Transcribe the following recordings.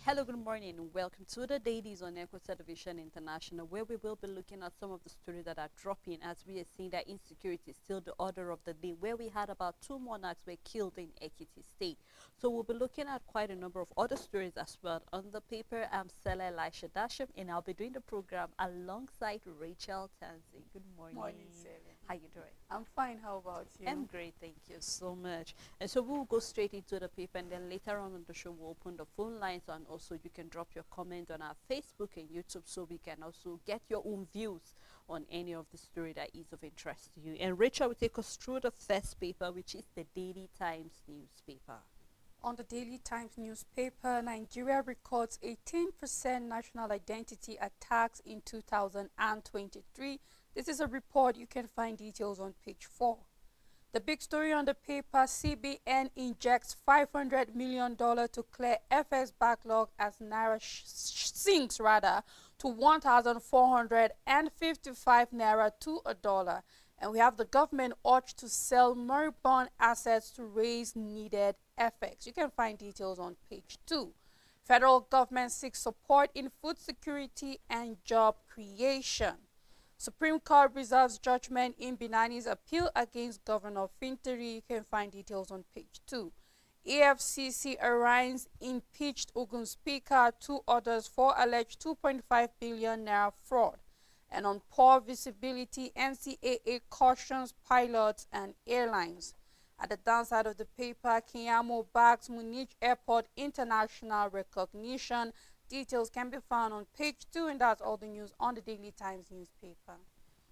Hello, good morning, and welcome to the Dailies on Echo Television International, where we will be looking at some of the stories that are dropping as we are seeing that insecurity is still the order of the day, where we had about two monarchs were killed in Ekiti State. So we'll be looking at quite a number of other stories as well. On the paper, I'm Stella Elisha Dasham, and I'll be doing the program alongside Rachel Tansey. Good morning. Morning, Seven. How you doing? I'm fine. How about you? I'm great, thank you so much. And so we'll go straight into the paper, and then later on in the show we'll open the phone lines, and also you can drop your comment on our Facebook and YouTube, so we can also get your own views on any of the story that is of interest to you. And Rachel will take us through the first paper, which is the Daily Times newspaper. On the Daily Times newspaper, Nigeria records 18% national identity attacks in 2023. This is a report. You can find details on page 4. The big story on the paper, CBN injects $500 million to clear FX backlog as Naira sinks to 1,455 Naira to a dollar. And we have the government urged to sell moribund assets to raise needed FX. You can find details on page 2. Federal government seeks support in food security and job creation. Supreme Court reserves judgment in Binani's appeal against Governor Fintiri. You can find details on page 2. EFCC arraigns impeached Ogun Speaker, 2 others for alleged 2.5 billion naira fraud. And on poor visibility, NCAA cautions pilots and airlines. At the downside of the paper, Kiyamo bags Munich Airport international recognition. Details can be found on page 2, and that's all the news on the Daily Times newspaper.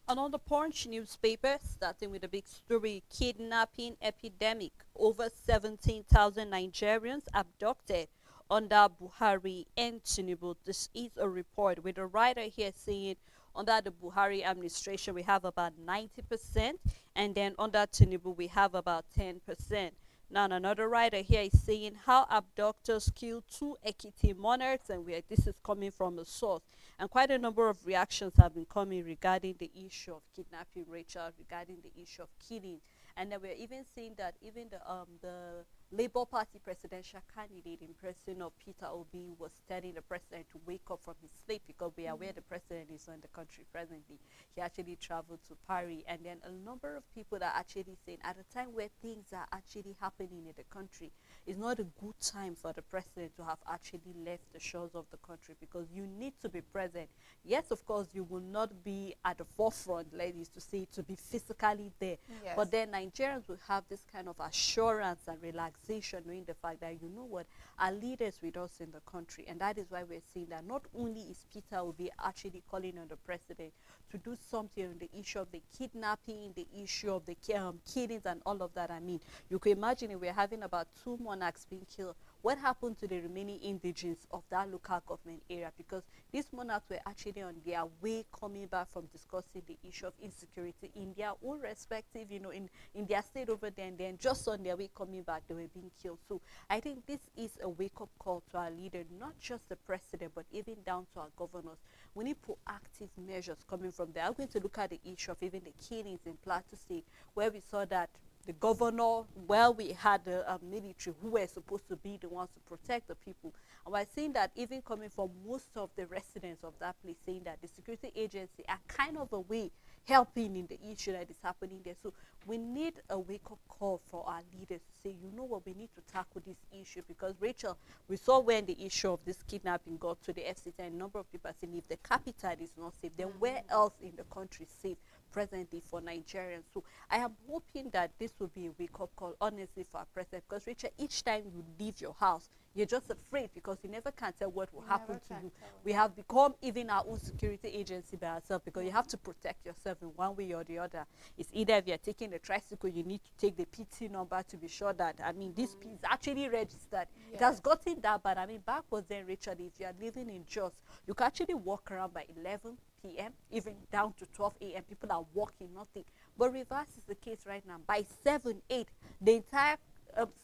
And on the Punch newspaper, starting with a big story, kidnapping epidemic. Over 17,000 Nigerians abducted under Buhari and Tinubu. This is a report with a writer here saying under the Buhari administration we have about 90%, and then under Tinubu we have about 10%. Now another writer here is saying how abductors killed 2 Ekiti monarchs, and this is coming from a source. And quite a number of reactions have been coming regarding the issue of kidnapping, Rachel, regarding the issue of killing. And then we're even seeing that even the Labour Party presidential candidate in person of Peter Obi was telling the president to wake up from his sleep, because we are aware the president is in the country presently. He actually traveled to Paris, and then a number of people are actually saying at a time where things are actually happening in the country, it's not a good time for the president to have actually left the shores of the country, because you need to be present. Yes, of course, you will not be at the forefront, ladies, to say, to be physically there. Yes. But then Nigerians will have this kind of assurance and relaxation, knowing the fact that, you know what, our leaders with us in the country. And that is why we're seeing that not only is Peter Obi actually calling on the president to do something on the issue of the kidnapping, the issue of the killings and all of that. I mean, you can imagine if we're having about 2 monarchs being killed, what happened to the remaining indigents of that local government area? Because these monarchs were actually on their way coming back from discussing the issue of insecurity in their own respective, you know, in their state over there, and then just on their way coming back, they were being killed. So I think this is a wake-up call to our leader, not just the president, but even down to our governors. We need proactive measures coming from there. I'm going to look at the issue of even the killings in Plateau State, where we saw that the governor, well, we had the military who were supposed to be the ones to protect the people. And we're seeing that even coming from most of the residents of that place, saying that the security agency are kind of a way helping in the issue that is happening there. So we need a wake-up call for our leaders to say, you know what, we need to tackle this issue, because Rachel, we saw when the issue of this kidnapping got to the FCT, and a number of people are saying if the capital is not safe, then where else in the country is safe presently for Nigerians? So I am hoping that this will be a wake-up call, honestly, for our president, because Rachel, each time you leave your house, you're just afraid, because you never can tell what will happen to you. We have become even our own security agency by ourselves, because you have to protect yourself in one way or the other. It's either if you're taking the tricycle, you need to take the PT number to be sure that, I mean, this is actually registered. It has gotten that bad. I mean, back was then, Richard, if you're living in Jos, you can actually walk around by 11 p.m., even down to 12 a.m. People are walking, nothing. But reverse is the case right now. By 7, 8, the entire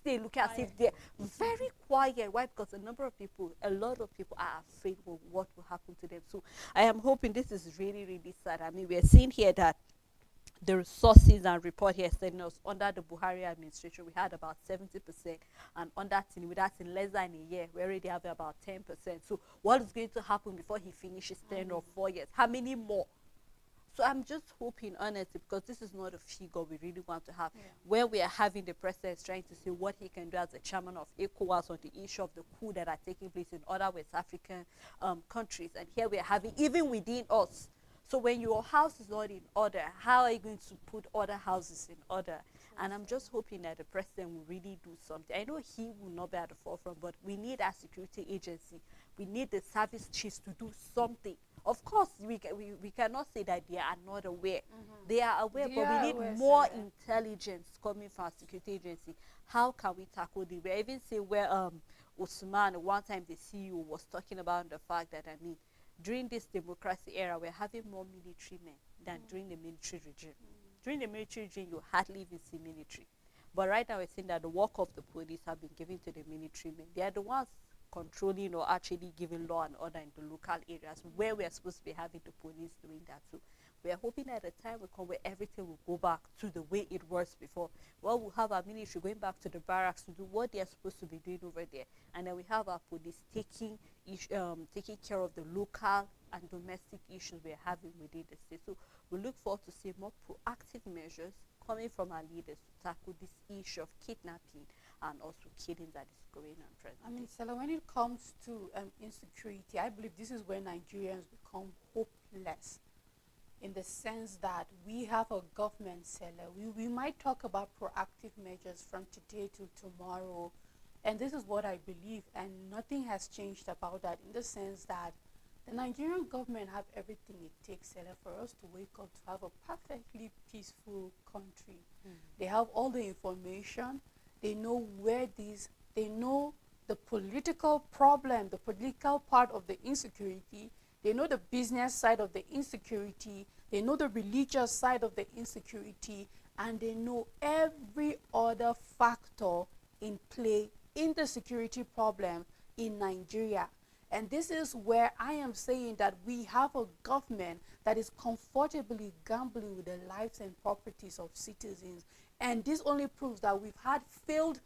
stay look as if they're very quiet. Why? Because a lot of people are afraid of what will happen to them. So I am hoping, this is really, really sad. I mean, we are seeing here that the resources and report here saying us under the Buhari administration we had about 70%, and under Tinubu that's in less than a year we already have about 10%. So what is going to happen before he finishes 10 or 4 years? How many more? So I'm just hoping, honestly, because this is not a figure we really want to have, where we are having the president trying to see what he can do as the chairman of ECOWAS on the issue of the coup that are taking place in other West African countries. And here we are having, even within us. So when your house is not in order, how are you going to put other houses in order? And I'm just hoping that the president will really do something. I know he will not be at the forefront, but we need our security agency. We need the service chiefs to do something. Of course, we cannot say that they are not aware. They are aware, but we need more intelligence coming from our security agency. How can we tackle the? We even say where Usman, one time the CEO was talking about the fact that, I mean, during this democracy era, we're having more military men than during the military regime. During the military regime, you hardly even see military. But right now, we're seeing that the work of the police have been given to the military men. They are the ones controlling or actually giving law and order in the local areas where we are supposed to be having the police doing that too. We are hoping that the time will come where everything will go back to the way it was before. Well, we'll have our military going back to the barracks to do what they are supposed to be doing over there, and then we have our police taking care of the local and domestic issues we are having within the state. So we look forward to see more proactive measures coming from our leaders to tackle this issue of kidnapping and also killing that is going on presently. I mean, Stella, when it comes to insecurity, I believe this is where Nigerians become hopeless, in the sense that we have a government, Stella. We might talk about proactive measures from today to tomorrow, and this is what I believe, and nothing has changed about that, in the sense that the Nigerian government have everything it takes, Stella, for us to wake up to have a perfectly peaceful country. They have all the information. They know they know the political problem, the political part of the insecurity. They know the business side of the insecurity. They know the religious side of the insecurity. And they know every other factor in play in the security problem in Nigeria. And this is where I am saying that we have a government that is comfortably gambling with the lives and properties of citizens. And this only proves that we've had failed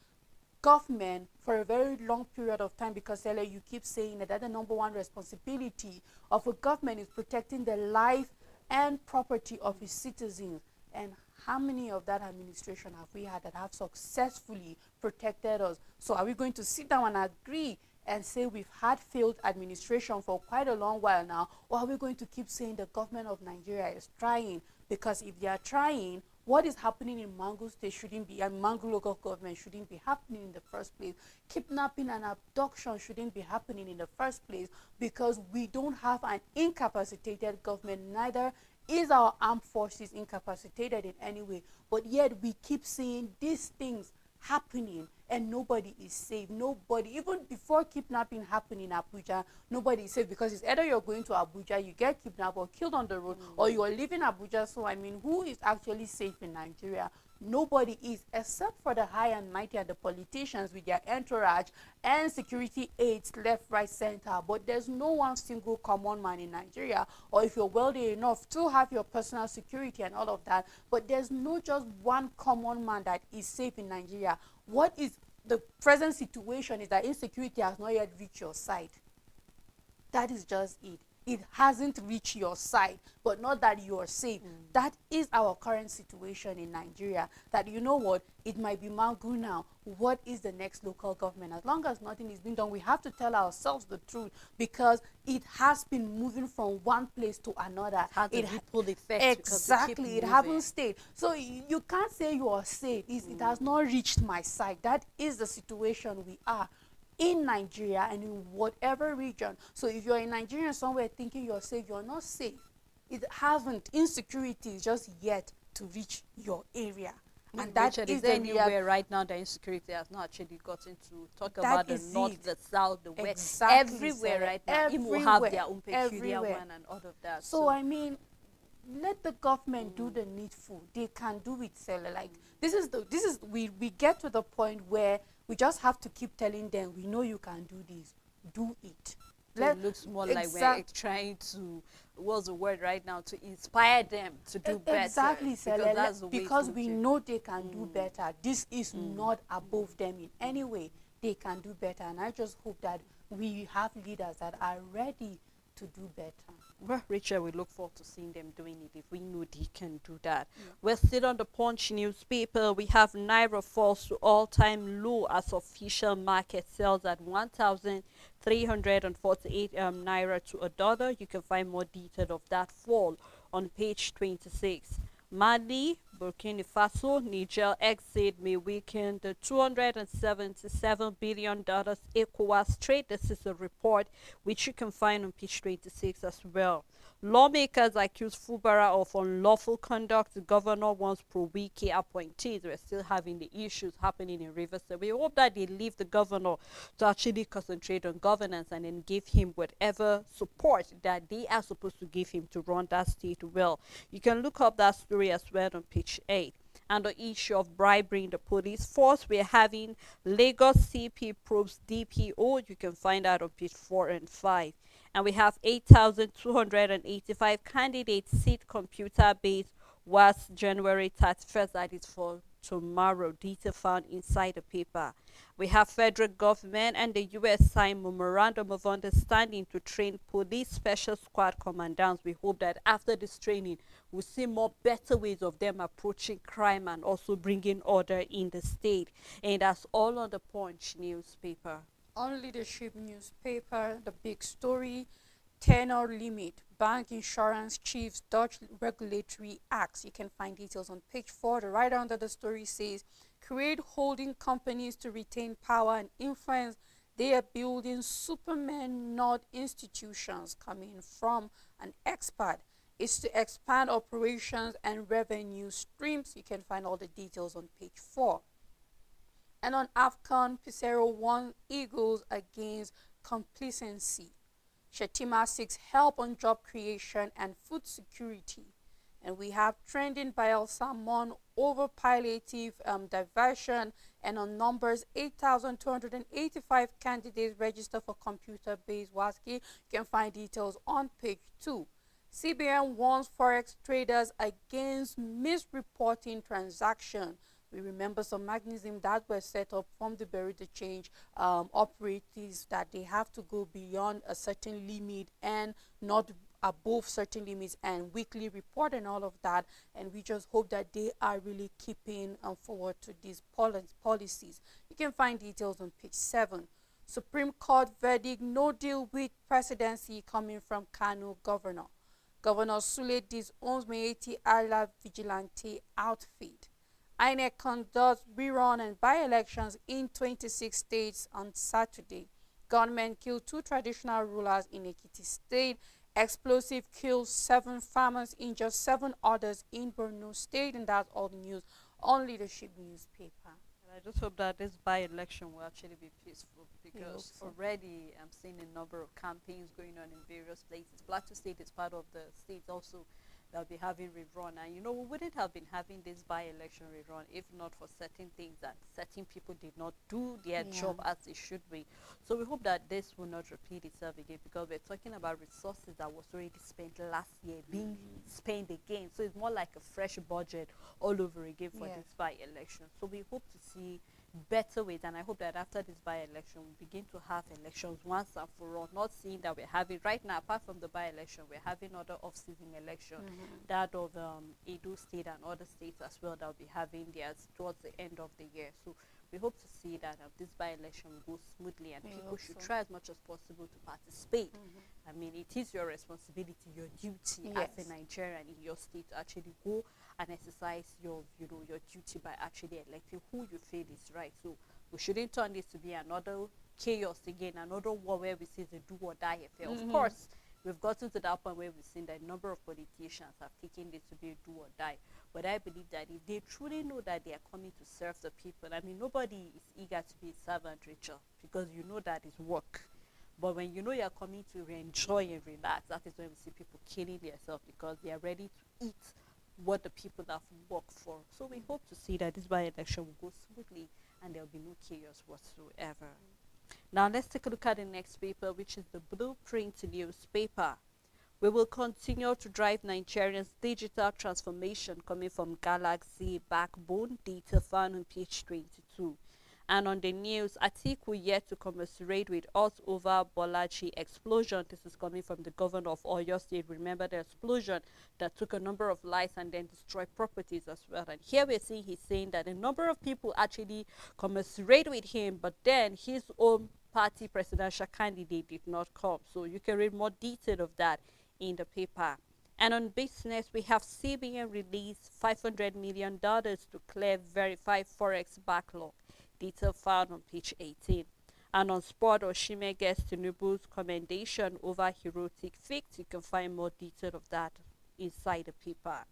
government for a very long period of time, because Stella, you keep saying that the number one responsibility of a government is protecting the life and property of its citizens. And how many of that administration have we had that have successfully protected us? So are we going to sit down and agree and say we've had failed administration for quite a long while now, or are we going to keep saying the government of Nigeria is trying? Because if they are trying, what is happening in Mangu State shouldn't be, and Mangu local government shouldn't be happening in the first place. Kidnapping and abduction shouldn't be happening in the first place, because we don't have an incapacitated government, neither is our armed forces incapacitated in any way. But yet we keep seeing these things happening and nobody is safe. Nobody, even before kidnapping happened in Abuja, nobody is safe, because it's either you're going to Abuja, you get kidnapped or killed on the road, or you are leaving Abuja. So I mean, who is actually safe in Nigeria? Nobody is, except for the high and mighty and the politicians with their entourage and security aides left, right, center. But there's no one single common man in Nigeria, or if you're wealthy enough to have your personal security and all of that, but there's no just one common man that is safe in Nigeria. What is the present situation is that insecurity has not yet reached your side. That is just it. It hasn't reached your side, but not that you are safe. That is our current situation in Nigeria. That, you know what, it might be Mangu now. What is the next local government? As long as nothing is being done, we have to tell ourselves the truth, because it has been moving from one place to another. It has a ripple effect. Exactly, it hasn't stayed. So you can't say you are safe. It has not reached my side. That is the situation we are in Nigeria and in whatever region. So if you're in Nigeria somewhere thinking you're safe, you're not safe. It hasn't. Insecurity is just yet to reach your area. And that is there anywhere right now that insecurity has not actually gotten to talk about the north, the south, the west. Exactly, everywhere right now. People have their own peculiar one and all of that. So I mean, let the government do the needful. They can do it, Stella. Like we get to the point where we just have to keep telling them, we know you can do this, do it. So it looks more like we're trying to, what's the word right now, to inspire them to do better. Exactly, because that's the way because we know they can do better. This is not above them in any way. They can do better, and I just hope that we have leaders that are ready to do better. Well, Rachel, we look forward to seeing them doing it if we know they can do that. Yeah. We're still on the Punch newspaper. We have Naira falls to all-time low as official market sells at 1,348 Naira to a dollar. You can find more detail of that fall on page 26. Mali, Burkina Faso, Niger exit may weaken the $277 billion ECOWAS trade. This is a report which you can find on page 26 as well. Lawmakers accuse Fubara of unlawful conduct. The governor wants pro-Wiki appointees. We're still having the issues happening in Rivers. So we hope that they leave the governor to actually concentrate on governance and then give him whatever support that they are supposed to give him to run that state well. You can look up that story as well on page 8. And the issue of bribery in the police force, we're having Lagos CP probes DPO. You can find that on page 4 and 5. And we have 8,285 candidates seat computer based was January 31st. That is for tomorrow. Detail found inside the paper. We have federal government and the U.S. signed memorandum of understanding to train police special squad commandants. We hope that after this training, we'll see more better ways of them approaching crime and also bringing order in the state. And that's all on the Punch newspaper. On Leadership newspaper, the big story, tenor limit, bank insurance chiefs dodge regulatory acts. You can find details on page 4. The writer under the story says, create holding companies to retain power and influence. They are building Superman node institutions. Coming from an expert is to expand operations and revenue streams. You can find all the details on page 4. And on AFCON, Pissarro won Eagles against complacency. Shetima seeks help on job creation and food security. And we have trending by El Salmon over palliative diversion. And on numbers, 8,285 candidates registered for computer-based WASCI. You can find details on page 2. CBN warns forex traders against misreporting transactions. We remember some mechanisms that were set up from the Bureau de Change operatives that they have to go beyond a certain limit and not above certain limits and weekly report and all of that. And we just hope that they are really keeping forward to these policies. You can find details on page 7. Supreme Court verdict, no deal with presidency coming from Kano governor. Governor Sule disowns Meiti Allah vigilante outfit. INEC conducts rerun and by-elections in 26 states on Saturday. Gunmen killed 2 traditional rulers in Ekiti State. Explosive kills 7 farmers, injures 7 others in Borno State. And that's all the news on Leadership newspaper. And I just hope that this by-election will actually be peaceful, because already I'm seeing a number of campaigns going on in various places. Plateau State is part of the states also that will be having rerun. And we wouldn't have been having this by-election rerun if not for certain things that certain people did not do their job as they should be. So we hope that this will not repeat itself again, because we're talking about resources that was already spent last year being spent again. So it's more like a fresh budget all over again for this by-election. So we hope to see better ways, and I hope that after this by-election we begin to have elections once and for all, not seeing that we're having right now, apart from the by-election, we're having other off-season elections, that of Edo State and other states as well that will be having theirs towards the end of the year. So we hope to see that this by-election goes smoothly, and people should try as much as possible to participate. I mean, it is your responsibility, your duty as a Nigerian in your state to actually go and exercise your your duty by actually electing who you feel is right. So we shouldn't turn this to be another chaos again, another war where we see the do or die affair. Of course, we've gotten to that point where we've seen that a number of politicians have taken this to be a do or die. But I believe that if they truly know that they are coming to serve the people, I mean, nobody is eager to be a servant, Rachel, because you know that is work. But when you know you're coming to enjoy and relax, that is when we see people killing themselves because they are ready to eat what the people have worked for. So we hope to see that this by-election will go smoothly and there will be no chaos whatsoever. Now let's take a look at the next paper, which is the Blueprint newspaper. We will continue to drive Nigerians' digital transformation, coming from Galaxy Backbone, data found on page 22. And on the news, Atiku yet to commiserate with us over Bolaji explosion. This is coming from the governor of Oyo State. Remember the explosion that took a number of lives and then destroyed properties as well. And here we're seeing he's saying that a number of people actually commiserate with him, but then his own party presidential candidate did not come. So you can read more detail of that in the paper. And on business, we have CBN released $500 million to clear verified forex backlog. Detail found on page 18. And on sport, Oshime gets Tinubu's commendation over heroic feats. You can find more detail of that inside the paper.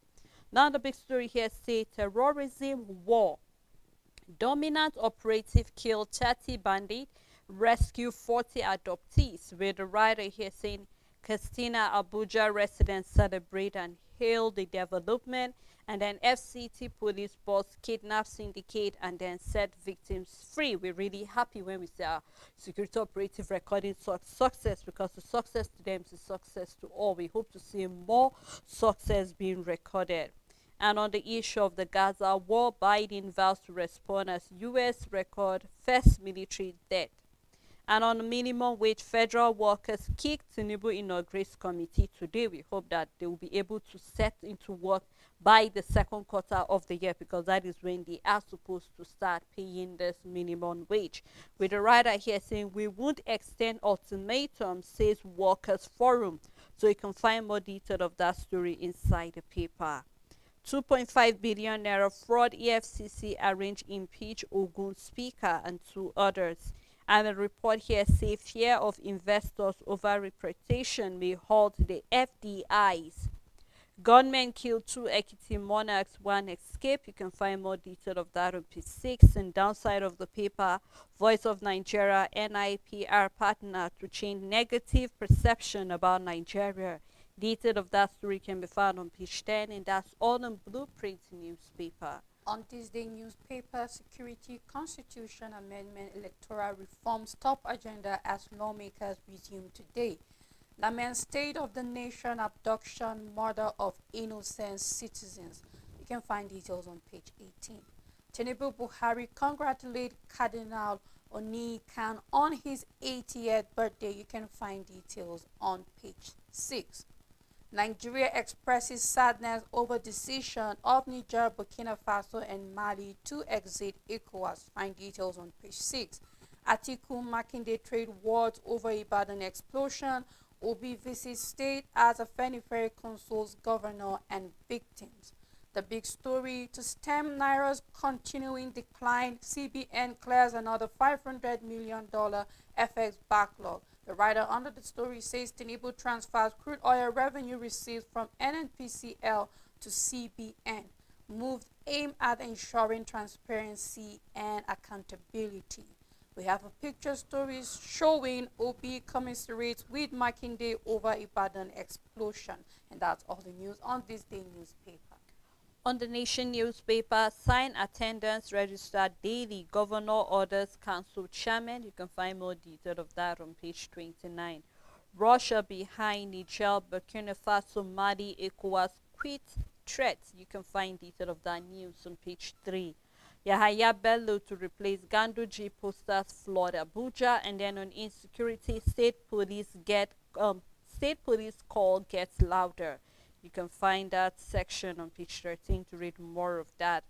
Now the big story here says terrorism war. Dominant operative killed 30 bandits, rescue 40 adoptees. With the writer here saying Christina Abuja residents celebrate and hail the development, and then FCT police boss kidnap syndicate and then set victims free. We're really happy when we see our security operative recording success, because the success to them is success to all. We hope to see more success being recorded. And on the issue of the Gaza war, Biden vows to respond as U.S. record first military death. And on the minimum wage, federal workers kicked Tinubu inaugurates committee today. We hope that they will be able to set into work by the second quarter of the year, because that is when they are supposed to start paying this minimum wage. With the writer here saying we won't extend ultimatum, says Workers Forum. So you can find more detail of that story inside the paper. 2.5 billion naira fraud, EFCC arranged impeach Ogun speaker and 2 others. And the report here says fear of investors over reputation may halt the FDIs. Gunmen killed 2 Ekiti monarchs, 1 escape. You can find more detail of that on page 6. And downside of the paper, Voice of Nigeria, NIPR partner to change negative perception about Nigeria. Detail of that story can be found on page 10, and that's all on Blueprint newspaper. On this day newspaper, Security Constitution Amendment Electoral Reforms top agenda as lawmakers resume today. Lament state of the nation, abduction, murder of innocent citizens. You can find details on page 18. Tinubu Buhari congratulate Cardinal Onikan on his 80th birthday. You can find details on page 6. Nigeria expresses sadness over decision of Niger, Burkina Faso, and Mali to exit ECOWAS. Find details on page 6. Atiku Makinde trade wars over Ibadan explosion. Obi visits state as a Afenifere consoles governor and victims. The big story: to stem Naira's continuing decline, CBN clears another $500 million FX backlog. The writer under the story says Tinubu transfers crude oil revenue received from NNPCL to CBN. Moves aim at ensuring transparency and accountability. We have a picture stories showing OB commiserates with Makinde over Ibadan explosion. And that's all the news on this day newspaper. On the Nation newspaper, sign attendance register daily. Governor orders council chairman. You can find more detail of that on page 29. Russia behind Niger, Burkina Faso, Mali, ECOWAS quit threat. You can find detail of that news on page 3. Yahaya Bello to replace Ganduji posters flood Abuja. And then on insecurity, state police call gets louder. You can find that section on page 13 to read more of that.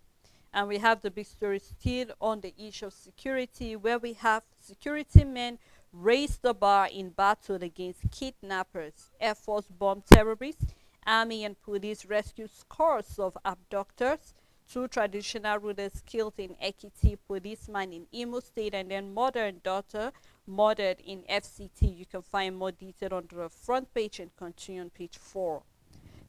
And we have the big story still on the issue of security, where we have security men raise the bar in battle against kidnappers. Air Force bomb terrorists. Army and police rescue scores of abductors. 2 traditional rulers killed in Ekiti, policeman in Imo State, and then mother and daughter murdered in FCT. You can find more detail on the front page and continue on page 4.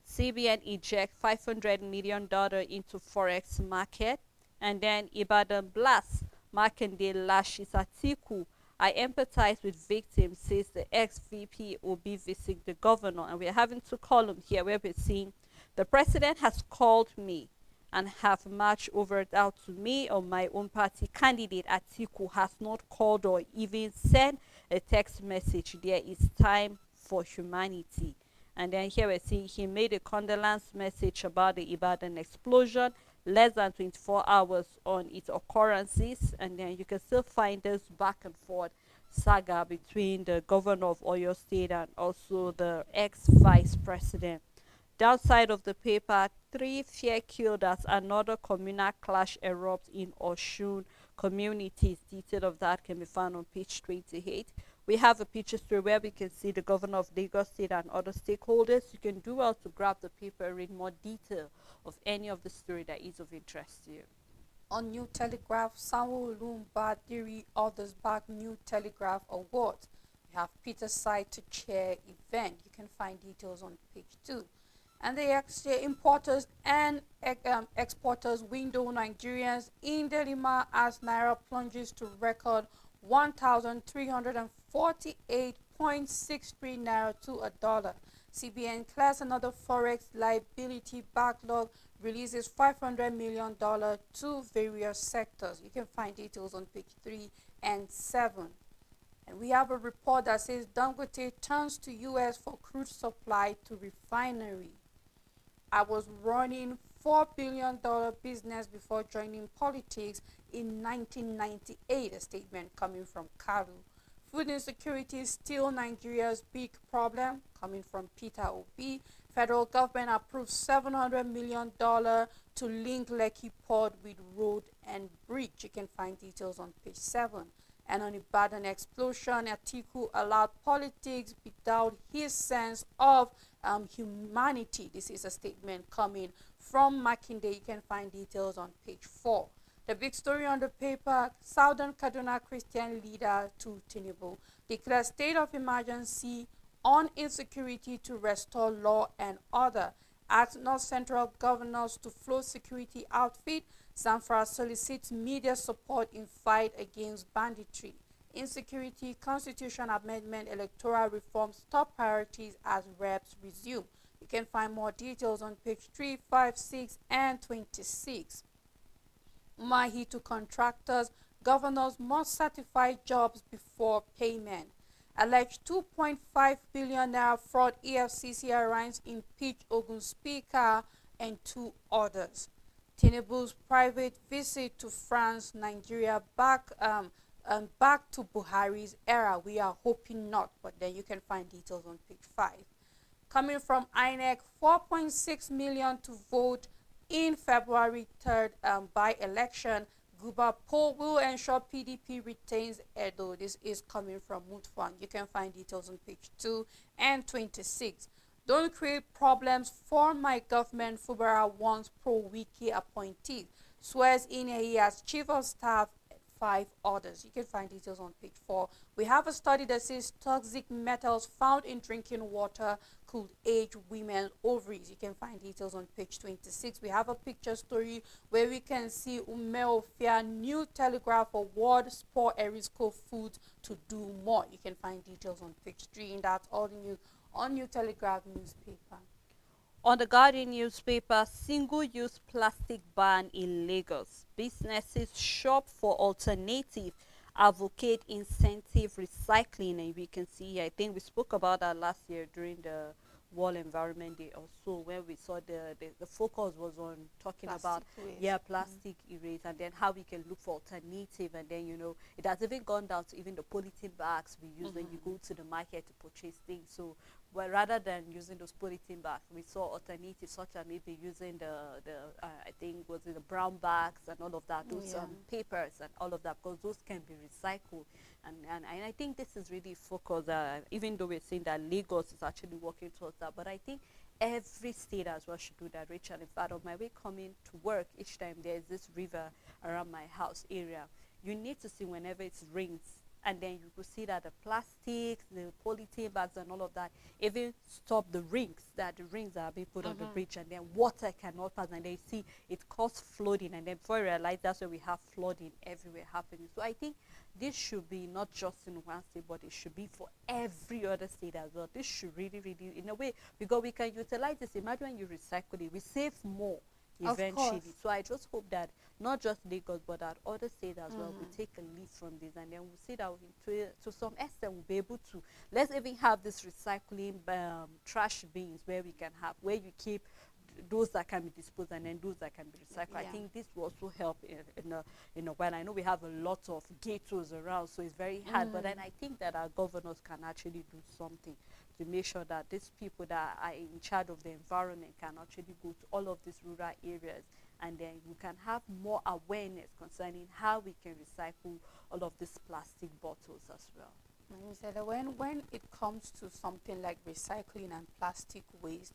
CBN eject $500 million into forex market. And then Ibadan blast, Makinde lashes Atiku. I empathize with victims, says the ex-VP Obi visiting the governor. And we're having 2 columns here where we're seeing the president has called me and have marched over out to me or my own party candidate Atiku has not called or even sent a text message. There is time for humanity. And then here we see he made a condolence message about the Ibadan explosion less than 24 hours on its occurrences. And then you can still find this back and forth saga between the governor of Oyo State and also the ex-vice president. Downside of the paper, three fear killed as another communal clash erupts in Oshun communities. Detail of that can be found on page 28. We have a picture story where we can see the governor of Lagos State and other stakeholders. You can do well to grab the paper, read more detail of any of the story that is of interest to you. On New Telegraph, Samuel Lumba Diri others back New Telegraph Award. We have Peter Side to chair event. You can find details on page 2. And the importers and exporters window Nigerians in Delima as Naira plunges to record 1,348.63 Naira to a dollar. CBN clears another forex liability backlog, releases $500 million to various sectors. You can find details on page 3 and 7. And we have a report that says Dangote turns to U.S. for crude supply to refinery. I was running $4 billion business before joining politics in 1998, a statement coming from Karu. Food insecurity is still Nigeria's big problem, coming from Peter Obi. Federal government approved $700 million to link Lekki Port with road and bridge. You can find details on page 7. And on Ibadan explosion, Atiku allowed politics without his sense of humanity. This is a statement coming from Makinde. You can find details on page 4. The big story on the paper, Southern Kaduna Christian leader to Tinubu declares state of emergency on insecurity to restore law and order. Asks North Central governors to float security outfit. Zamfara solicits media support in fight against banditry. Insecurity, constitution amendment, electoral reforms, top priorities as reps resume. You can find more details on page 3, 5, 6, and 26. Mahi to contractors, governors must certify jobs before payment. Alleged 2.5 billion naira fraud, EFCC arrives impeach Ogun Speaker and 2 others. Tinubu's private visit to France, Nigeria, back to Buhari's era. We are hoping not, but then you can find details on page 5. Coming from INEC, 4.6 million to vote in February 3rd by-election. Guba poll will ensure PDP retains Edo. This is coming from Mutfan. You can find details on page 2 and 26. Don't create problems for my government. Fubara wants pro-wiki appointees. Swears in he as chief of staff, 5 others. You can find details on page 4. We have a study that says toxic metals found in drinking water could age women's ovaries. You can find details on page 26. We have a picture story where we can see Umeofia New Telegraph Award Sport Erisco Foods to do more. You can find details on page 3, and that's all the news on New Telegraph newspaper. On the Guardian newspaper, single-use plastic ban in Lagos. Businesses shop for alternative, advocate incentive recycling. And we can see, I think we spoke about that last year during the World Environment Day also, where we saw the focus was on talking Plastic about waste. plastic erase, and then how we can look for alternative. And then it has even gone down to even the polythene bags we use when you go to the market to purchase things. So rather than using those polythene bags, we saw alternatives such as maybe using the I think was it the brown bags and all of that, those papers and all of that, because those can be recycled. And I think this is really focused, even though we're saying that Lagos is actually working towards that, but I think every state as well should do that. Rachel, in fact, on my way coming to work, each time there's this river around my house area, you need to see whenever it rains, and then you could see that the plastics, the polythene bags and all of that even stop the rings that are being put on the bridge, and then water cannot pass, and then you see it causes flooding, and then before you realize that's why we have flooding everywhere happening. So I think this should be not just in one state, but it should be for every other state as well. This should really, really, in a way, because we can utilize this. Imagine when you recycle it, we save more Of eventually. course. So I just hope that not just Lagos but that other states as well will Mm-hmm. take a lead from this, and then we'll see that to some extent we'll be able to, let's even have this recycling trash bins where we can have, where you keep those that can be disposed and then those that can be recycled. I Yeah. think this will also help in a while. I know we have a lot of ghettos around, so it's very hard. But then Mm. I think that our governors can actually do something to make sure that these people that are in charge of the environment can actually go to all of these rural areas, and then we can have more awareness concerning how we can recycle all of these plastic bottles as well. Like you said, that when it comes to something like recycling and plastic waste,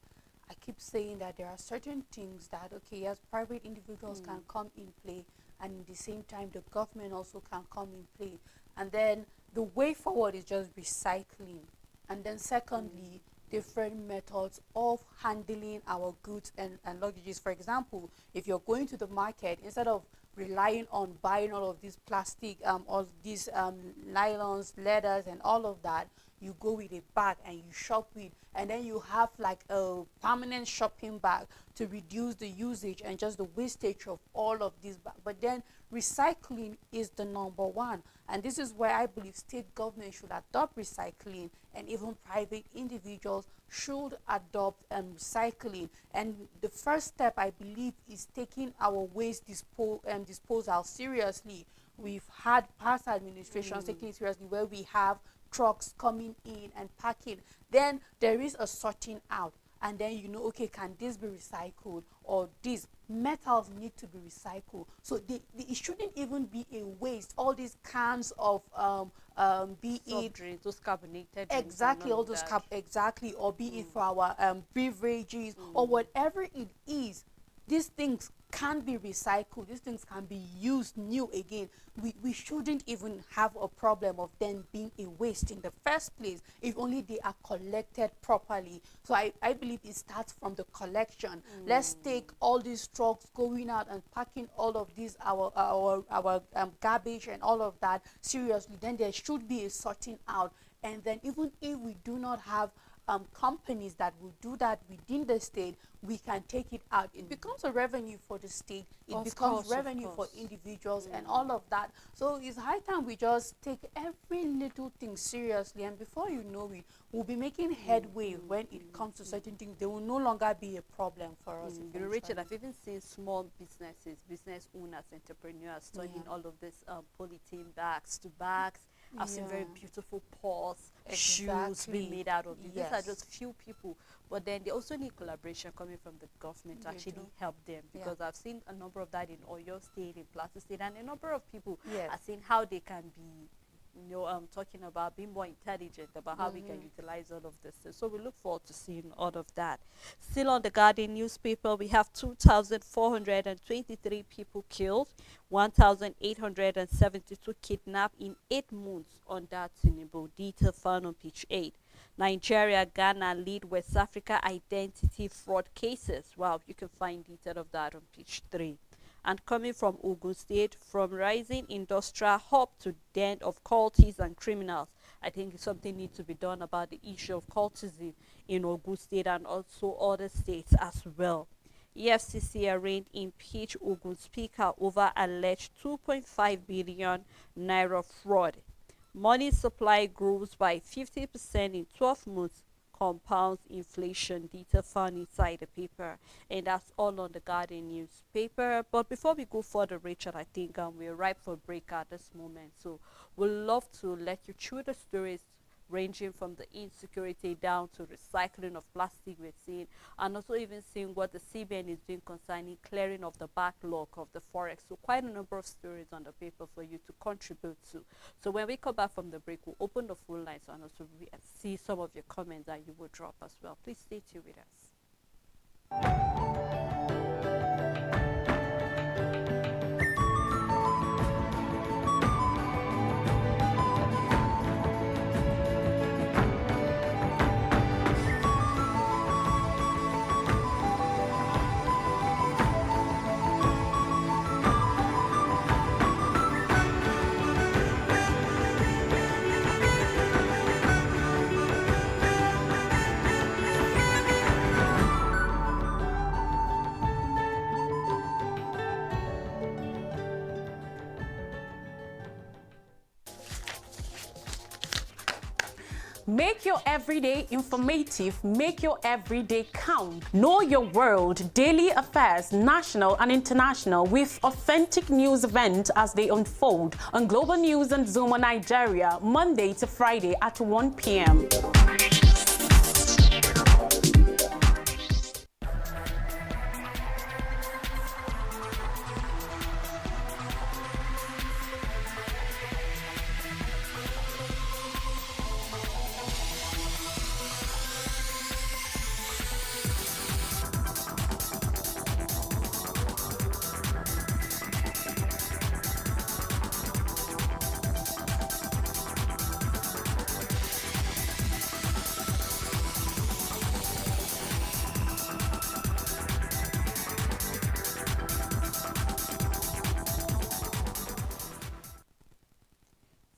I keep saying that there are certain things that, okay, yes, private individuals can come in play, and at the same time the government also can come in play. And then the way forward is just recycling, and then secondly, different methods of handling our goods and luggages. For example, if you're going to the market, instead of relying on buying all of these plastic all these nylons, leathers and all of that, you go with a bag and you shop with, and then you have like a permanent shopping bag to reduce the usage and just the wastage of all of these bags. But then recycling is the number one, and this is where I believe state government should adopt recycling, and even private individuals should adopt recycling. And the first step, I believe, is taking our waste disposal seriously. We've had past administrations taking it seriously, where we have trucks coming in and packing. Then there is a sorting out, and then you know, okay, can this be recycled, or these metals need to be recycled. So it shouldn't even be a waste. All these cans of be it Drinks, those carbonated drinks, exactly all those exactly, or be it for our beverages or whatever it is, these things can be recycled, these things can be used new again. We shouldn't even have a problem of them being a waste in the first place, if only they are collected properly. So I believe it starts from the collection. Let's take all these trucks going out and packing all of these our garbage and all of that seriously. Then there should be a sorting out, and then even if we do not have companies that will do that within the state, we can take it out. It becomes a revenue for the state, it becomes revenue for individuals and all of that. So it's high time we just take every little thing seriously, and before you know it, we'll be making headway when it comes to certain things. They will no longer be a problem for us. You know, Rachel, I've even seen small businesses, business owners, entrepreneurs turning all of this polythene bags to bags. I've seen very beautiful paws, shoes being made out of this. These are just few people, but then they also need collaboration coming from the government to actually help them, because I've seen a number of that in Oyo State, in Plateau State, and a number of people are seeing how they can be, you know, talking about being more intelligent about how we can utilize all of this. So we look forward to seeing all of that. Still on the Guardian newspaper, we have 2,423 people killed, 1,872 kidnapped in 8 months under Tinubu. Detail found on page 8. Nigeria, Ghana lead West Africa identity fraud cases. Wow, you can find detail of that on page 3. And coming from Ogun State, from rising industrial hub to den of cultists and criminals, I think something needs to be done about the issue of cultism in Ogun State and also other states as well. EFCC arraigned impeach Ogun Speaker over alleged 2.5 billion naira fraud. Money supply grows by 50% in 12 months, compounds inflation. Detail found inside the paper, and that's all on the Guardian newspaper. But before we go further, Rachel, I think we're ripe for break at this moment, so we'd love to let you through the stories ranging from the insecurity down to recycling of plastic we're seeing, and also even seeing what the CBN is doing concerning clearing of the backlog of the forex. So quite a number of stories on the paper for you to contribute to. So when we come back from the break, we'll open the full lines and also see some of your comments that you will drop as well. Please stay tuned with us. Make your everyday informative, make your everyday count. Know your world, daily affairs, national and international, with authentic news events as they unfold on Global News and Zuma Nigeria, Monday to Friday at 1 p.m.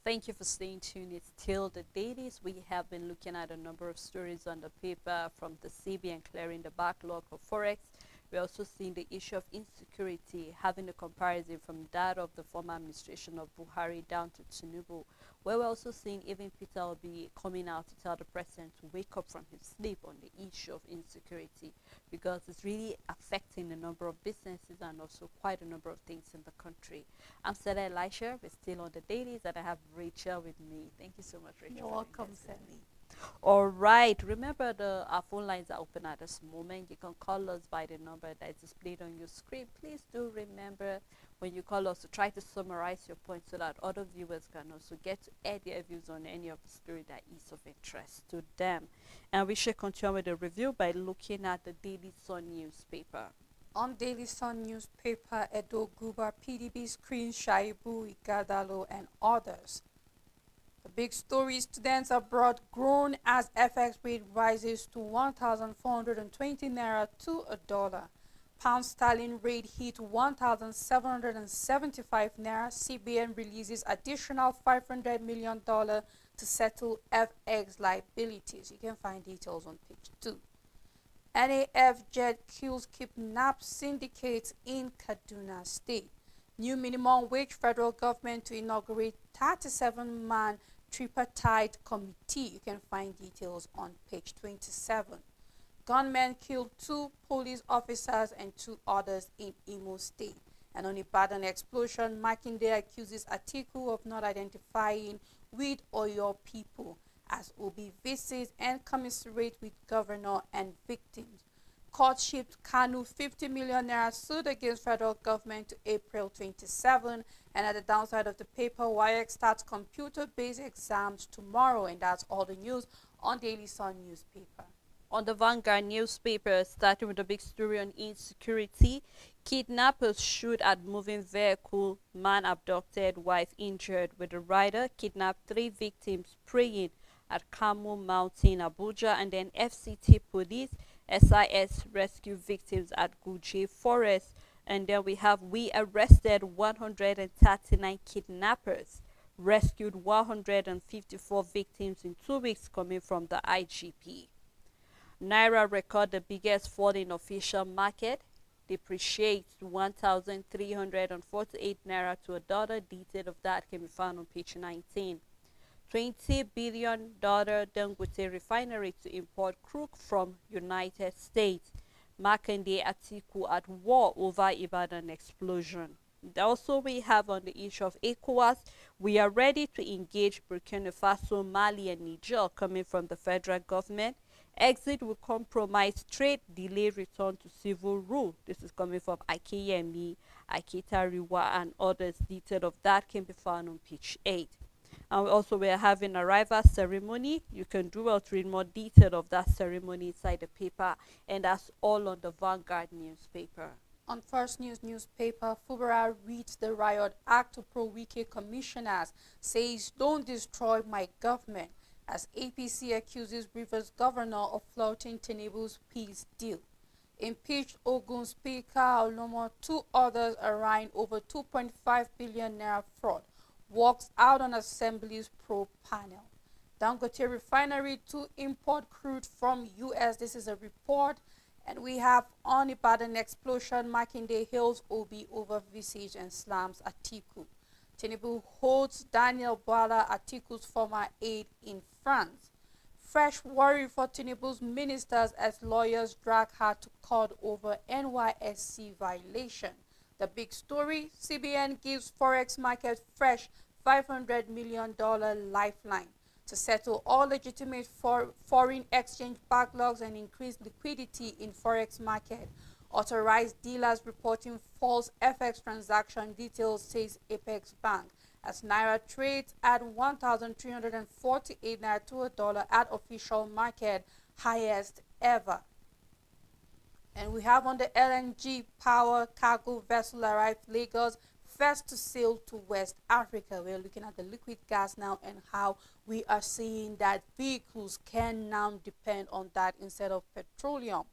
Thank you for staying tuned. It's still the Dailies. We have been looking at a number of stories on the paper, from the CBN clearing the backlog of Forex. We're also seeing the issue of insecurity, having a comparison from that of the former administration of Buhari down to Tinubu, where we're also seeing even Peter Obi coming out to tell the president to wake up from his sleep on the issue of insecurity, because it's really affecting a number of businesses and also quite a number of things in the country. I'm Seda Elisha. We're still on the Dailies, and I have Rachel with me. Thank you so much, Rachel. You're welcome, Sally. All right. Remember, our phone lines are open at this moment. You can call us by the number that is displayed on your screen. Please do remember, when you call us, to try to summarize your points so that other viewers can also get to add their views on any of the story that is of interest to them. And we should continue with the review by looking at the Daily Sun newspaper. On Daily Sun newspaper, Edo Guba, PDB screen Shaibu, Igadalo, and others. The big story: students abroad groan as FX rate rises to 1,420 naira to a dollar. Pound sterling rate hit 1,775 naira. CBN releases additional $500 million to settle FX liabilities. You can find details on page 2. NAF jet kills kidnap syndicates in Kaduna State. New minimum wage: federal government to inaugurate 37-man tripartite committee. You can find details on page 27. Gunmen killed 2 police officers and 2 others in Imo State. And on Ibadan explosion, Makinde accuses Atiku of not identifying with Oyo people as Obi visits and commiserate with governor and victims. Court shipped Kanu 50 million naira sued against federal government to April 27. And at the downside of the paper, WAEC starts computer-based exams tomorrow. And that's all the news on Daily Sun newspaper. On the Vanguard newspaper, starting with the big story on insecurity: kidnappers shoot at moving vehicle, man abducted, wife injured, with the rider kidnapped 3 victims praying at Kamu Mountain, Abuja. And then FCT police, SIS rescue victims at Guje Forest. And then we arrested 139 kidnappers, rescued 154 victims in 2 weeks, coming from the IGP. Naira record the biggest fall in official market, depreciates 1,348 naira to a dollar. Detail of that can be found on page 19. $20 billion Dangote refinery to import crude from United States. Makinde Atiku at war over Ibadan explosion. Also, we have on the issue of ECOWAS: we are ready to engage Burkina Faso, Mali, and Niger, coming from the federal government. Exit will compromise trade, delay return to civil rule. This is coming from Akeyemi, Akitariwa, and others. Detail of that can be found on page 8. And we are having a arrival ceremony. You can do well to read more detail of that ceremony inside the paper. And that's all on the Vanguard newspaper. On First News newspaper, Fubara reads the riot act to pro-Wike commissioners, says don't destroy my government, as APC accuses Rivers governor of flouting Tinubu's peace deal. Impeached Ogun Speaker Olomo, 2 others arraigned over 2.5 billion naira fraud, walks out on Assembly's probe panel. Dangote refinery to import crude from U.S. This is a report. And we have on Ibadan explosion, Makinde hails Obi over visage and slams Atiku. Tinubu holds Daniel Bwala, Atiku's former aide, in France. Fresh worry for Tinubu's ministers as lawyers drag her to court over NYSC violation. The big story, CBN gives forex market fresh $500 million lifeline to settle all legitimate foreign exchange backlogs and increase liquidity in forex market. Authorized dealers reporting false FX transaction details, says Apex Bank, as Naira trades at 1,348 Naira to a dollar at official market, highest ever. And we have on the LNG power cargo vessel arrived Lagos, first to sail to West Africa. We're looking at the liquid gas now and how we are seeing that vehicles can now depend on that instead of petroleum.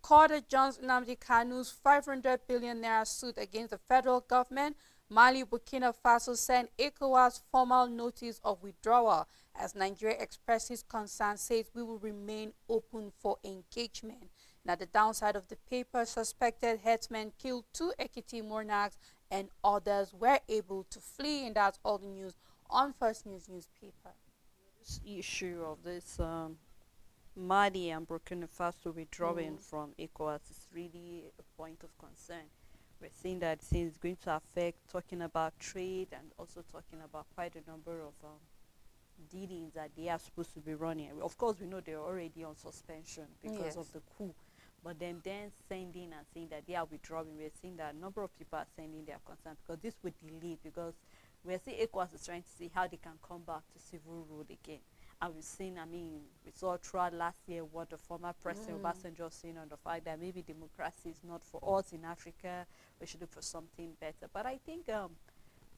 Carter John's Nnamdi Kanu's 500 billion naira suit against the federal government. Mali, Burkina Faso sent ECOWAS formal notice of withdrawal as Nigeria expresses concern, says we will remain open for engagement. Now, the downside of the paper, suspected headsmen killed 2 Ekiti monarchs and others were able to flee, and that's all the news on First News newspaper. This issue of this Mali and Burkina Faso withdrawing from ECOWAS is really a point of concern. We're seeing that it's going to affect talking about trade and also talking about quite a number of dealings that they are supposed to be running. Of course, we know they're already on suspension because of the coup. But then sending and saying that they are withdrawing, we're seeing that a number of people are sending their concerns because this would delay, because we're seeing ECOWAS is trying to see how they can come back to civil rule again. And we've seen, we saw throughout last year what the former President Obasanjo was saying on the fact that maybe democracy is not for us in Africa, we should look for something better. But I think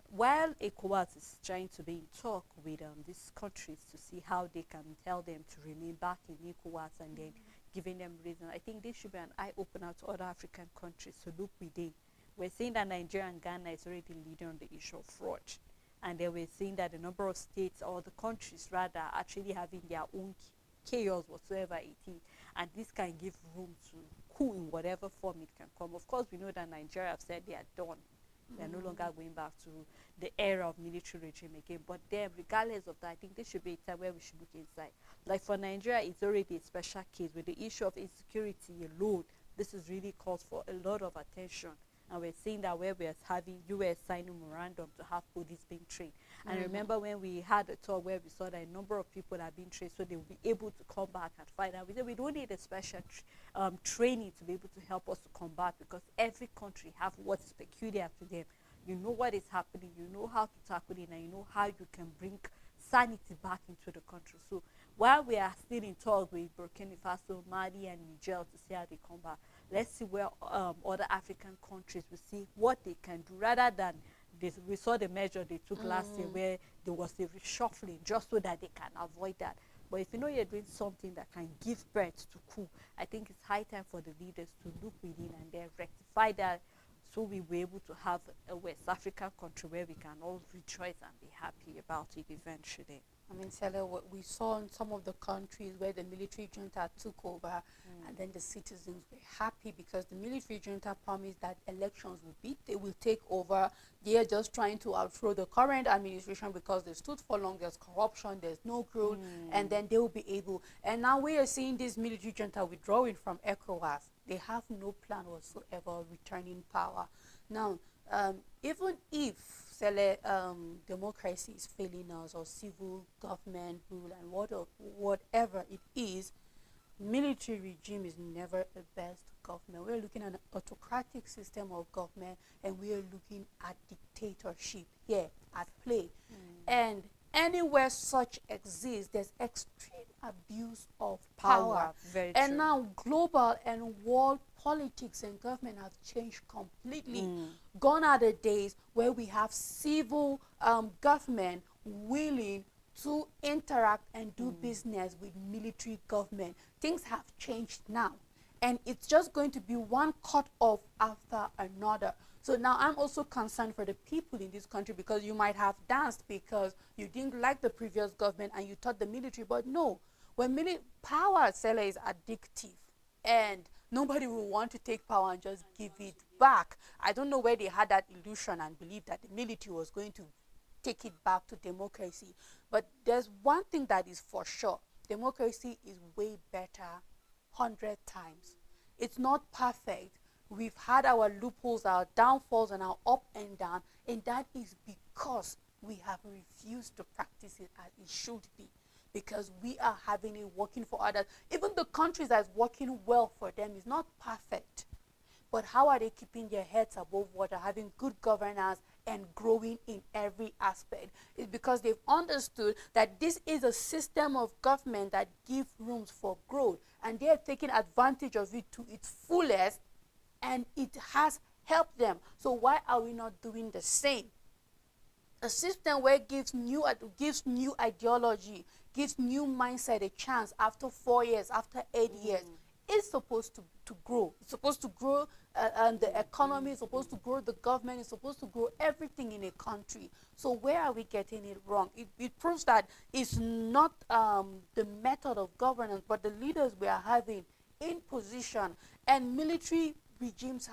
while ECOWAS is trying to be in talk with these countries to see how they can tell them to remain back in ECOWAS and then giving them reason, I think this should be an eye-opener to other African countries to look within. We're seeing that Nigeria and Ghana is already leading on the issue of fraud. And then we're seeing that a number of states, or the countries rather, are actually having their own chaos whatsoever it is. And this can give room to coup in whatever form it can come. Of course, we know that Nigeria have said they are done. They are no longer going back to the era of military regime again. But then, regardless of that, I think this should be a time where we should look inside. Like for Nigeria, it's already a special case with the issue of insecurity alone. This is really calls for a lot of attention. And we're seeing that where we're having U.S. signing memorandum to have police being trained. And remember when we had a talk where we saw that a number of people are being trained so they will be able to come back and fight. And we said we don't need a special training to be able to help us to combat, because every country have what is peculiar to them. You know what is happening, you know how to tackle it, and you know how you can bring sanity back into the country. So while we are still in talk with Burkina Faso, Mali, and Niger to see how they come back, let's see where other African countries will see what they can do, rather than this. We saw the measure they took last year where there was a reshuffling just so that they can avoid that. But if you know you're doing something that can give birth to coup, I think it's high time for the leaders to look within and then rectify that, so we were able to have a West African country where we can all rejoice and be happy about it eventually. Sele, what we saw in some of the countries where the military junta took over, and then the citizens were happy because the military junta promised that elections they will take over. They are just trying to outthrow the current administration because they stood for long, there's corruption, there's no growth, and then they will be able. And now we are seeing this military junta withdrawing from ECOWAS. They have no plan whatsoever returning power. Now, even if democracy is failing us, or civil government rule and whatever it is, military regime is never a best government. We're looking at an autocratic system of government, and we are looking at dictatorship here at play. And anywhere such exists, there's extreme abuse of power. Very and true. Now global and world politics and government have changed completely. Gone are the days where we have civil government willing to interact and do business with military government. Things have changed now, and it's just going to be one cut off after another. So now I'm also concerned for the people in this country, because you might have danced because you didn't like the previous government and you thought the military, but no, when power seller is addictive, and nobody will want to take power and just give it back. I don't know where they had that illusion and believed that the military was going to take it back to democracy. But there's one thing that is for sure. democracy is way better 100 times. It's not perfect. We've had our loopholes, our downfalls, and our up and down, and that is because we have refused to practice it as it should be. Because we are having it working for others. Even the countries that's working well for them is not perfect. But how are they keeping their heads above water, having good governance and growing in every aspect? It's because they've understood that this is a system of government that gives rooms for growth, and they're taking advantage of it to its fullest, and it has helped them. So why are we not doing the same? A system where it gives new ideology, gives new mindset a chance after 4 years, after 8 years, is supposed to grow. It's supposed to grow, and the economy is supposed to grow, the government is supposed to grow, everything in a country. So where are we getting it wrong? It proves that it's not the method of governance, but the leaders we are having in position. And military regimes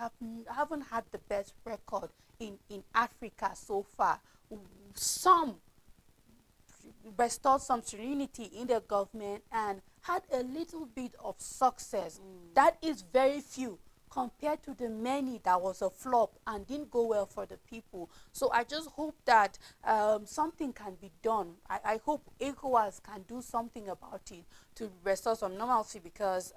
haven't had the best record in Africa so far. Some restored some serenity in their government and had a little bit of success. That is very few compared to the many that was a flop and didn't go well for the people. So I just hope that something can be done. I hope ECOWAS can do something about it to restore some normalcy, because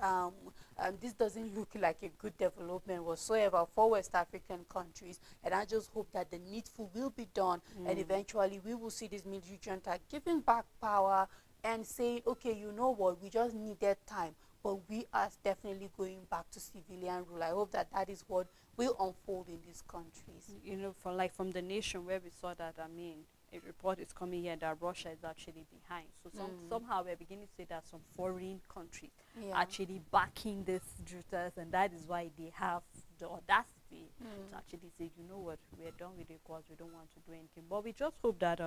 this doesn't look like a good development whatsoever for West African countries. And I just hope that the needful will be done, and eventually we will see this military junta giving back power and saying, okay, you know what, we just needed time, but we are definitely going back to civilian rule. I hope that that is what will unfold in these countries. You know, from the nation where we saw that, I mean, a report is coming here that Russia is actually behind. So somehow we're beginning to say that some foreign countries actually backing these juntas, and that is why they have the audacity to actually say, you know what, we're done with it because we don't want to do anything. But we just hope that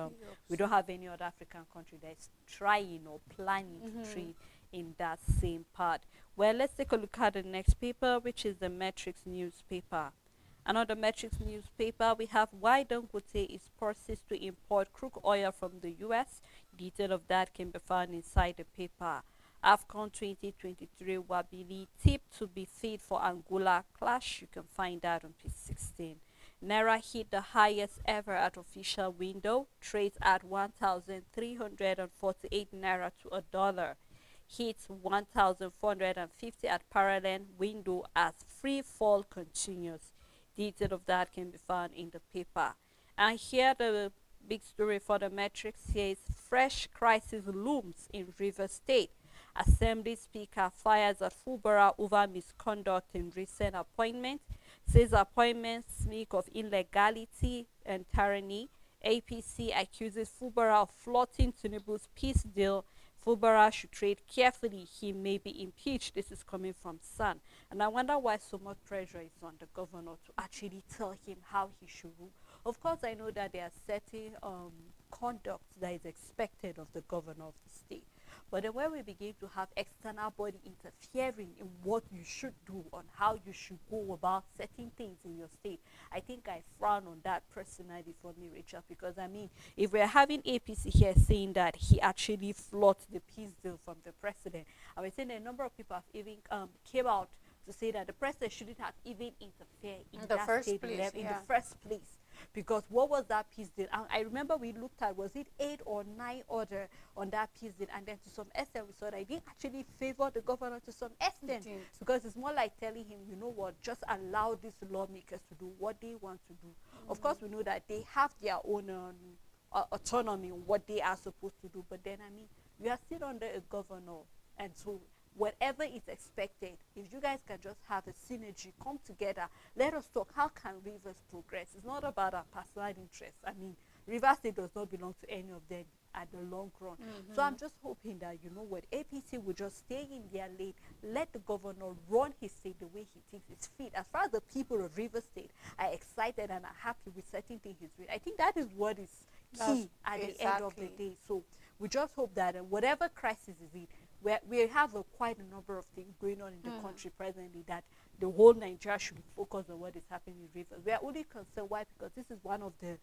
we don't have any other African country that is trying or planning to trade in that same part. Well, let's take a look at the next paper, which is the Metrics newspaper. Another Metrics newspaper, we have why Dangote is persists to import crude oil from the U.S. Detail of that can be found inside the paper. AFCON 2023 Wabili tipped to be fit for Angola clash. You can find that on page 16. Naira hit the highest ever at official window. Trades at 1,348 Naira to a dollar. Hits 1,450 at parallel window as free fall continues. Detail of that can be found in the paper. And here the big story for the Metrics says fresh crisis looms in Rivers State. Assembly Speaker fires at Fubara over misconduct in recent appointment. Says appointments sneak of illegality and tyranny. APC accuses Fubara of flouting Tinubu's peace deal. Fubara should trade carefully. He may be impeached. This is coming from Sun. And I wonder why so much pressure is on the governor to actually tell him how he should rule. Of course, I know that there are certain conduct that is expected of the governor of the state. But then when we begin to have external body interfering in what you should do, on how you should go about certain things in your state, I think I frown on that personally for me, Rachel, because I mean, if we're having APC here saying that he actually flouted the peace deal from the president, I was saying a number of people have even came out to say that the president shouldn't have even interfered in that state level in the first place. Because what was that peace deal? I remember we looked at, was it 8 or 9 order on that peace deal, and then to some extent we saw that it didn't actually favor the governor to some extent, because it's more like telling him, you know what, just allow these lawmakers to do what they want to do. Of course, we know that they have their own autonomy on what they are supposed to do, but then I mean, we are still under a governor, and so whatever is expected, if you guys can just have a synergy, come together, let us talk, how can Rivers progress? It's not about our personal interests. I mean, Rivers State does not belong to any of them at the long run. So I'm just hoping that, you know what, APC will just stay in their lane, let the governor run his state the way he thinks is fit. As far as the people of Rivers State are excited and are happy with certain things he's doing, I think that is what is key at the end of the day. So we just hope that whatever crisis is in, we have quite a number of things going on in the country presently, that the whole Nigeria should focus on what is happening in Rivers. We are only concerned, why? Because this is one of the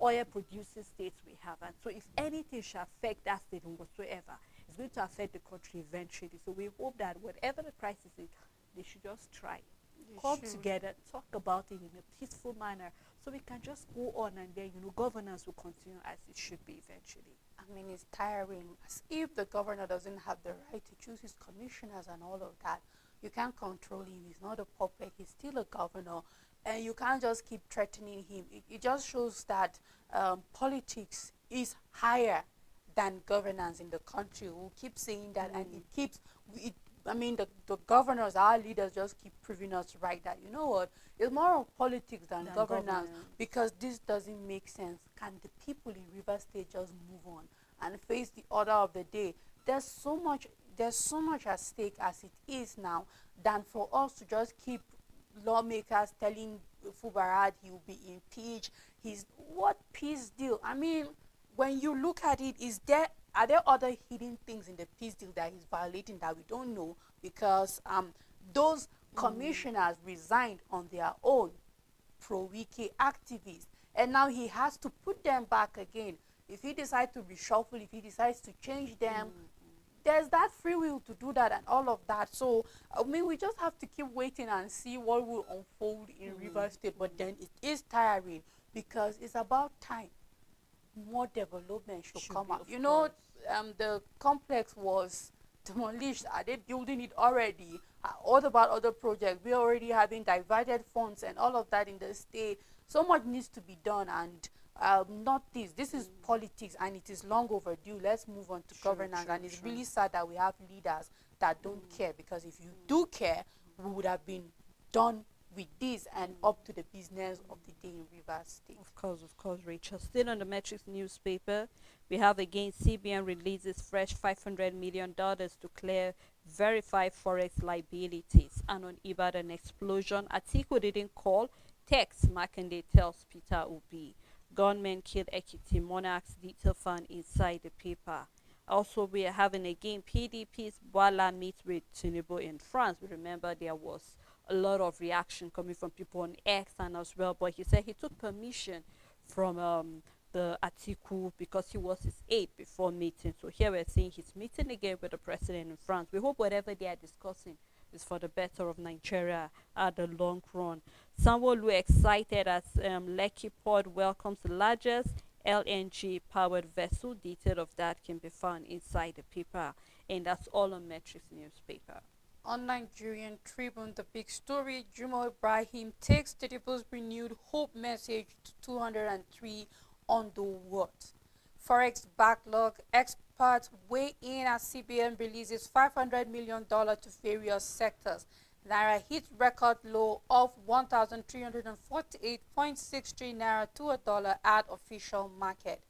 oil producing states we have, and so if anything should affect that state whatsoever, it's it's going to affect the country eventually. So we hope that whatever the crisis is, they should just try. Come together, talk about it in a peaceful manner, so we can just go on, and then governance will continue as it should be eventually. I mean, it's tiring. As if the governor doesn't have the right to choose his commissioners and all of that. You can't control him. He's not a puppet. He's still a governor. And you can't just keep threatening him. It just shows that politics is higher than governance in the country. We'll keep saying that, and I mean, the governors, our leaders, just keep proving us right that, you know what, it's more of politics than governance, because this doesn't make sense. Can the people in Rivers State just move on and face the order of the day? There's so much at stake as it is now, than for us to just keep lawmakers telling Fubarad he will be impeached. What peace deal? I mean, when you look at it, are there other hidden things in the peace deal that he's violating that we don't know? Because those commissioners resigned on their own, pro-Wike activists, and now he has to put them back again. If he decides to reshuffle, if he decides to change them, there's that free will to do that and all of that. So, I mean, we just have to keep waiting and see what will unfold in Rivers State. But then it is tiring, because it's about time more development should come out. You know, the complex was demolished. Are they building it already? What about other projects? We're already having diverted funds and all of that in the state. So much needs to be done, and not this. This is politics, and it is long overdue. Let's move on to governance. And it's really sad that we have leaders that don't care, because if you do care, we would have been done with this and up to the business of the day in Rivers State. Of course, Rachel. Still on the Metrics newspaper, we have again CBN releases fresh $500 million to clear verified forex liabilities. And on Ibadan explosion, Atiku didn't call, text Makinde tells Peter Obi. Gunmen killed Ekiti monarchs, detail found inside the paper. Also, we are having again PDP's Boala meet with Tinubu in France. We remember there was a lot of reaction coming from people on X and as well, but he said he took permission from the Atiku because he was his aide before meeting. So here we're seeing he's meeting again with the president in France. We hope whatever they are discussing is for the better of Nigeria at the long run. Sanwo-Olu excited as Lekki Port welcomes the largest LNG powered vessel. Detail of that can be found inside the paper, and that's all on Metrics newspaper. On Nigerian Tribune, the big story, Jumo Ibrahim takes Tinubu's renewed hope message to 203 on the what? Forex backlog, experts weigh in as CBN releases $500 million to various sectors. Naira hits record low of 1,348.63 Naira to a dollar at official market.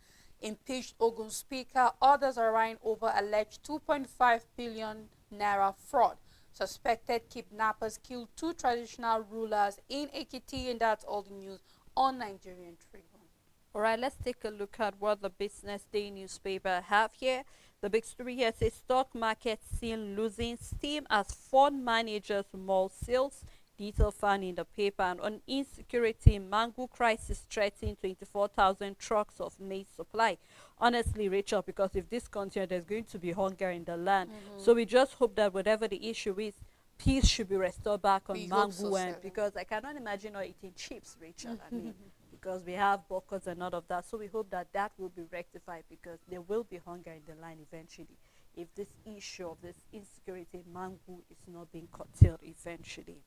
Impeached Ogun Speaker, others are vying over alleged 2.5 billion Naira fraud. Suspected kidnappers killed 2 traditional rulers in Ekiti, and that's all the news on Nigerian Tribune. All right, let's take a look at what the Business Day newspaper have here. The big story here says stock market seen losing steam as fund managers mull sales. Detail found in the paper. And on insecurity, mango crisis threatening 24,000 trucks of maize supply. Honestly, Rachel, because if this continues, there's going to be hunger in the land. So we just hope that whatever the issue is, peace should be restored back on mango. So, because I cannot imagine not eating chips, Rachel. I mean, because we have bokos and all of that. So we hope that that will be rectified, because there will be hunger in the land eventually if this issue of this insecurity mango is not being curtailed eventually.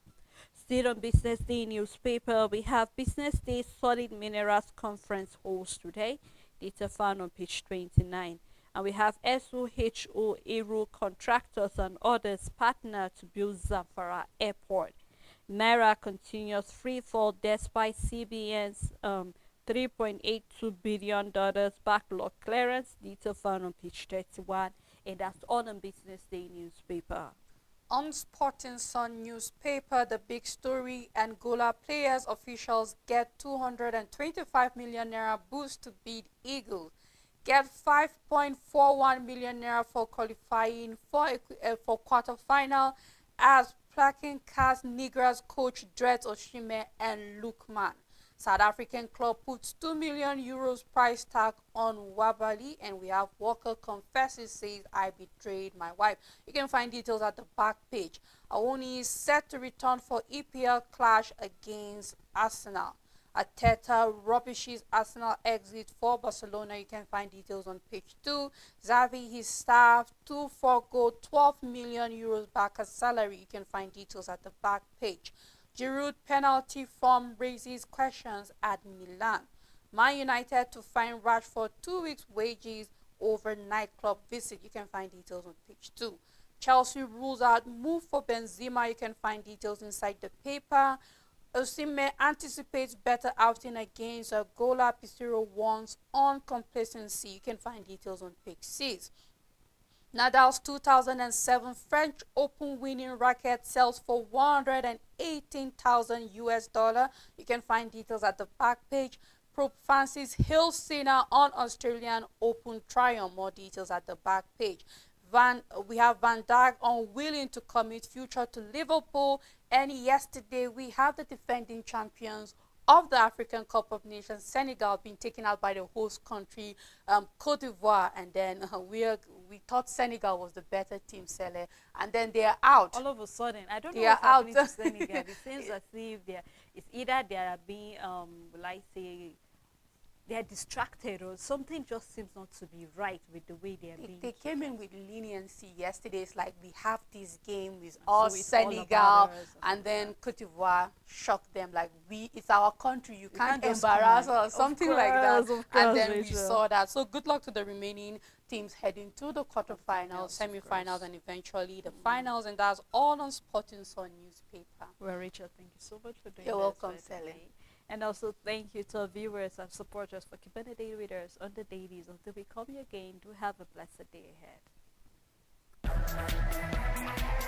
Still on Business Day newspaper, we have Business Day Solid Minerals Conference holds today. Data found on page 29. And we have SOHO, Aero contractors and others partner to build Zamfara Airport. Naira continues free fall despite CBN's $3.82 billion backlog clearance. Detail found on page 31. And that's all on Business Day newspaper. On Sporting Sun newspaper, the big story, Angola players officials get 225 million Naira boost to beat Eagles. Get 5.41 million Naira for qualifying for quarterfinal as Plaquing cast Nigra's coach Dret Oshime and Lukman. South African club puts 2 million euros price tag on Wabali, and we have Walker confesses, says I betrayed my wife. You can find details at the back page. Awoni is set to return for EPL clash against Arsenal. Arteta rubbishes Arsenal exit for Barcelona. You can find details on page 2. Xavi, his staff, to forgo 12 million euros back as salary. You can find details at the back page. Giroud penalty form raises questions at Milan. Man United to fine Rashford 2 weeks wages over nightclub visit. You can find details on page 2. Chelsea rules out move for Benzema. You can find details inside the paper. Osimhen anticipates better outing against Gola. Pizarro warns on complacency. You can find details on page 6. Nadal's 2007 French Open winning racket sells for 118,000 US dollar. You can find details at the back page. Pope Francis hails Sinner on Australian Open triumph. More details at the back page. We have Van Dijk unwilling to commit future to Liverpool. And yesterday we have the defending champions of the African Cup of Nations, Senegal, being taken out by the host country, Cote d'Ivoire. And then we thought Senegal was the better team, Sele, and then they are out. All of a sudden, I don't know They what's are out. happening to Senegal. It seems as if it's either they are being, like say, they are distracted, or something just seems not to be right with the way they are being. They came in with leniency yesterday. It's like we have this game with all so it's Senegal, all and then Cote d'Ivoire shocked them like it's our country. You can't just embarrass come on. us, something Of like that. course, of And course, then we Rachel. saw that. So good luck to the remaining teams heading to the quarterfinals, Of semi-finals, course. and eventually the finals. And that's all on Sporting Sun newspaper. Well, Rachel, thank you so much for doing You're this welcome, with Sally. me. And also thank you to our viewers and supporters for keeping the day with us on the dailies. Until we come here again, do have a blessed day ahead.